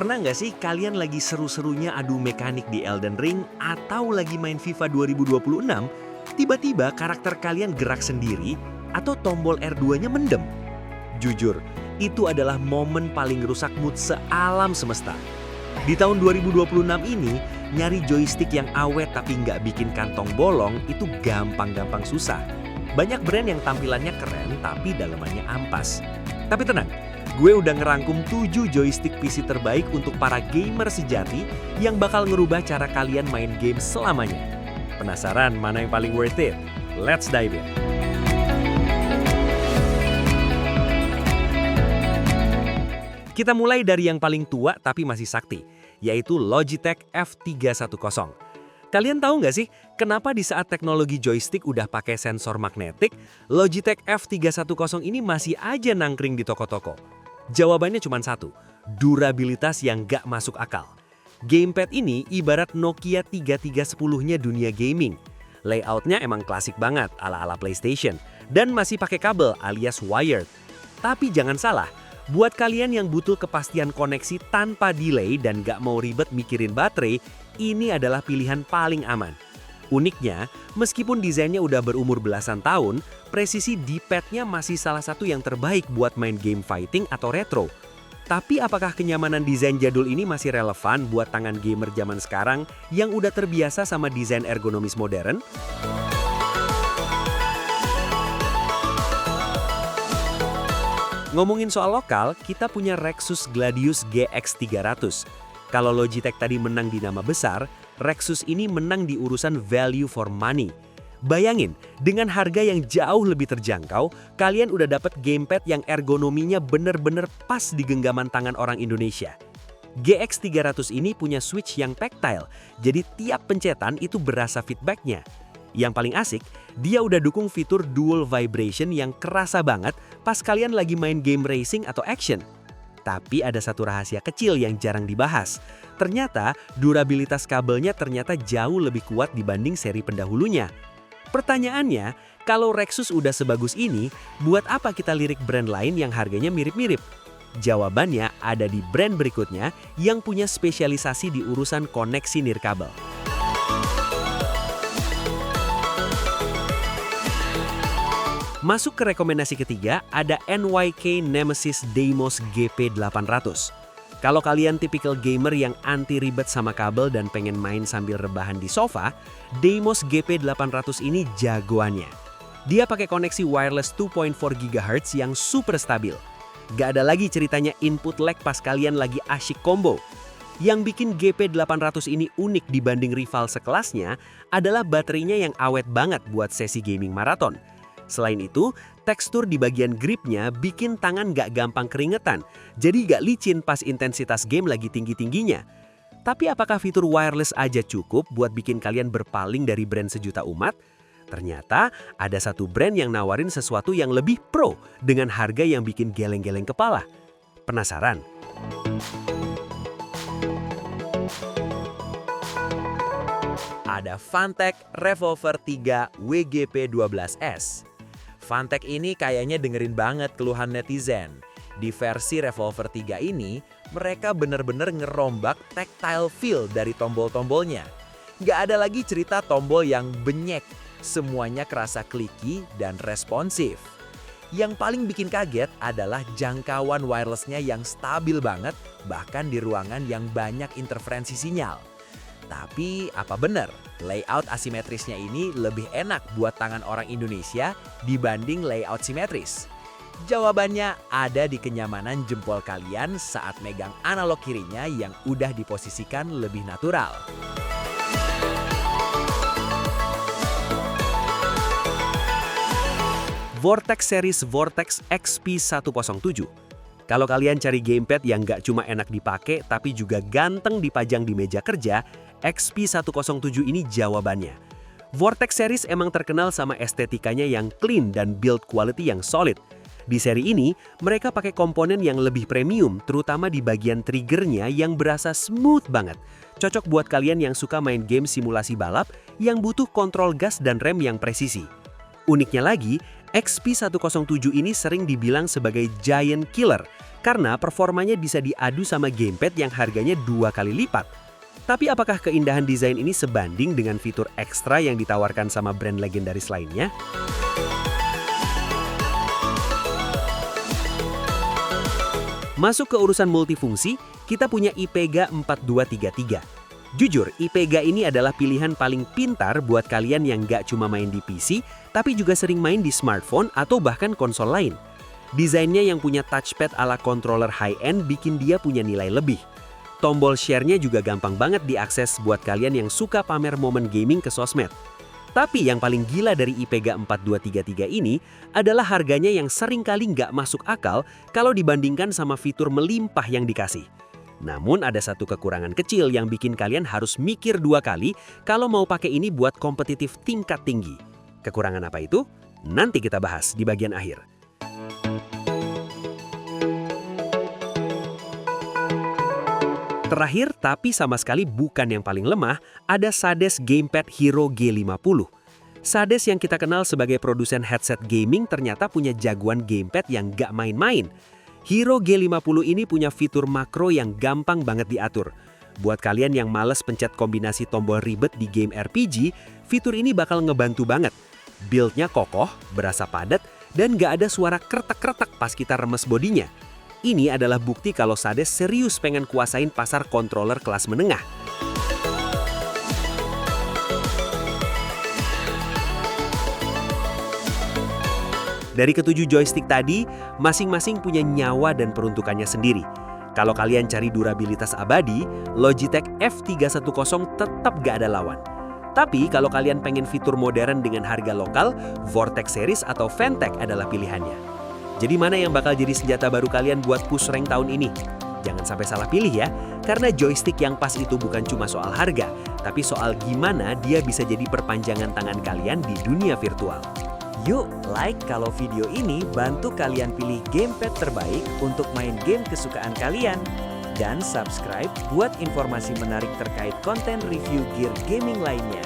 Pernah nggak sih kalian lagi seru-serunya adu mekanik di Elden Ring atau lagi main FIFA 2026, tiba-tiba karakter kalian gerak sendiri atau tombol R2-nya mendem? Jujur, itu adalah momen paling rusak mood sealam semesta. Di tahun 2026 ini, nyari joystick yang awet tapi nggak bikin kantong bolong itu gampang-gampang susah. Banyak brand yang tampilannya keren tapi dalamannya ampas. Tapi tenang, gue udah ngerangkum 7 joystick PC terbaik untuk para gamer sejati yang bakal ngerubah cara kalian main game selamanya. Penasaran mana yang paling worth it? Let's dive in! Kita mulai dari yang paling tua tapi masih sakti, yaitu Logitech F310. Kalian tahu nggak sih, kenapa di saat teknologi joystick udah pakai sensor magnetik, Logitech F310 ini masih aja nangkring di toko-toko? Jawabannya cuma satu, durabilitas yang nggak masuk akal. Gamepad ini ibarat Nokia 3310-nya dunia gaming. Layoutnya emang klasik banget ala-ala PlayStation, dan masih pakai kabel alias wired. Tapi jangan salah, buat kalian yang butuh kepastian koneksi tanpa delay dan gak mau ribet mikirin baterai, ini adalah pilihan paling aman. Uniknya, meskipun desainnya udah berumur belasan tahun, presisi D-pad-nya masih salah satu yang terbaik buat main game fighting atau retro. Tapi apakah kenyamanan desain jadul ini masih relevan buat tangan gamer zaman sekarang yang udah terbiasa sama desain ergonomis modern? Ngomongin soal lokal, kita punya Rexus Gladius GX300. Kalau Logitech tadi menang di nama besar, Rexus ini menang di urusan value for money. Bayangin, dengan harga yang jauh lebih terjangkau, kalian udah dapet gamepad yang ergonominya bener-bener pas di genggaman tangan orang Indonesia. GX300 ini punya switch yang tactile, jadi tiap pencetan itu berasa feedbacknya. Yang paling asik, dia udah dukung fitur dual vibration yang kerasa banget pas kalian lagi main game racing atau action. Tapi ada satu rahasia kecil yang jarang dibahas. Ternyata durabilitas kabelnya ternyata jauh lebih kuat dibanding seri pendahulunya. Pertanyaannya, kalau Rexus udah sebagus ini, buat apa kita lirik brand lain yang harganya mirip-mirip? Jawabannya ada di brand berikutnya yang punya spesialisasi di urusan koneksi nirkabel. Masuk ke rekomendasi ketiga, ada NYK Nemesis Deimos GP800. Kalau kalian tipikal gamer yang anti ribet sama kabel dan pengen main sambil rebahan di sofa, Deimos GP800 ini jagoannya. Dia pakai koneksi wireless 2.4 GHz yang super stabil. Gak ada lagi ceritanya input lag pas kalian lagi asyik combo. Yang bikin GP800 ini unik dibanding rival sekelasnya adalah baterainya yang awet banget buat sesi gaming maraton. Selain itu, tekstur di bagian gripnya bikin tangan gak gampang keringetan, jadi gak licin pas intensitas game lagi tinggi-tingginya. Tapi apakah fitur wireless aja cukup buat bikin kalian berpaling dari brand sejuta umat? Ternyata ada satu brand yang nawarin sesuatu yang lebih pro dengan harga yang bikin geleng-geleng kepala. Penasaran? Ada Fantech Revolver 3 WGP12S. Fantech ini kayaknya dengerin banget keluhan netizen. Di versi Revolver 3 ini, mereka bener-bener ngerombak tactile feel dari tombol-tombolnya. Nggak ada lagi cerita tombol yang benyek, semuanya kerasa clicky dan responsif. Yang paling bikin kaget adalah jangkauan wirelessnya yang stabil banget, bahkan di ruangan yang banyak interferensi sinyal. Tapi apa benar layout asimetrisnya ini lebih enak buat tangan orang Indonesia dibanding layout simetris? Jawabannya ada di kenyamanan jempol kalian saat megang analog kirinya yang udah diposisikan lebih natural. Vortex series Vortex XP107. Kalau kalian cari gamepad yang nggak cuma enak dipakai tapi juga ganteng dipajang di meja kerja, XP107 ini jawabannya. Vortex series emang terkenal sama estetikanya yang clean dan build quality yang solid. Di seri ini, mereka pakai komponen yang lebih premium, terutama di bagian triggernya yang berasa smooth banget. Cocok buat kalian yang suka main game simulasi balap yang butuh kontrol gas dan rem yang presisi. Uniknya lagi, XP107 ini sering dibilang sebagai giant killer karena performanya bisa diadu sama gamepad yang harganya 2 kali lipat. Tapi apakah keindahan desain ini sebanding dengan fitur ekstra yang ditawarkan sama brand legendaris lainnya? Masuk ke urusan multifungsi, kita punya IPEGA 4233. Jujur, IPEGA ini adalah pilihan paling pintar buat kalian yang nggak cuma main di PC, tapi juga sering main di smartphone atau bahkan konsol lain. Desainnya yang punya touchpad ala controller high-end bikin dia punya nilai lebih. Tombol share-nya juga gampang banget diakses buat kalian yang suka pamer momen gaming ke sosmed. Tapi yang paling gila dari IPEGA 4233 ini adalah harganya yang seringkali nggak masuk akal kalau dibandingkan sama fitur melimpah yang dikasih. Namun ada satu kekurangan kecil yang bikin kalian harus mikir 2 kali kalau mau pakai ini buat kompetitif tingkat tinggi. Kekurangan apa itu? Nanti kita bahas di bagian akhir. Terakhir, tapi sama sekali bukan yang paling lemah, ada Sades Gamepad Hero G50. Sades yang kita kenal sebagai produsen headset gaming ternyata punya jagoan gamepad yang gak main-main. Hero G50 ini punya fitur makro yang gampang banget diatur. Buat kalian yang males pencet kombinasi tombol ribet di game RPG, fitur ini bakal ngebantu banget. Build-nya kokoh, berasa padat, dan gak ada suara kretek-kretek pas kita remes bodinya. Ini adalah bukti kalau Sades serius pengen kuasain pasar controller kelas menengah. Dari ketujuh joystick tadi, masing-masing punya nyawa dan peruntukannya sendiri. Kalau kalian cari durabilitas abadi, Logitech F310 tetap gak ada lawan. Tapi kalau kalian pengen fitur modern dengan harga lokal, Vortex Series atau Fantech adalah pilihannya. Jadi mana yang bakal jadi senjata baru kalian buat push rank tahun ini? Jangan sampai salah pilih ya, karena joystick yang pas itu bukan cuma soal harga, tapi soal gimana dia bisa jadi perpanjangan tangan kalian di dunia virtual. Yuk, like kalau video ini bantu kalian pilih gamepad terbaik untuk main game kesukaan kalian. Dan subscribe buat informasi menarik terkait konten review gear gaming lainnya.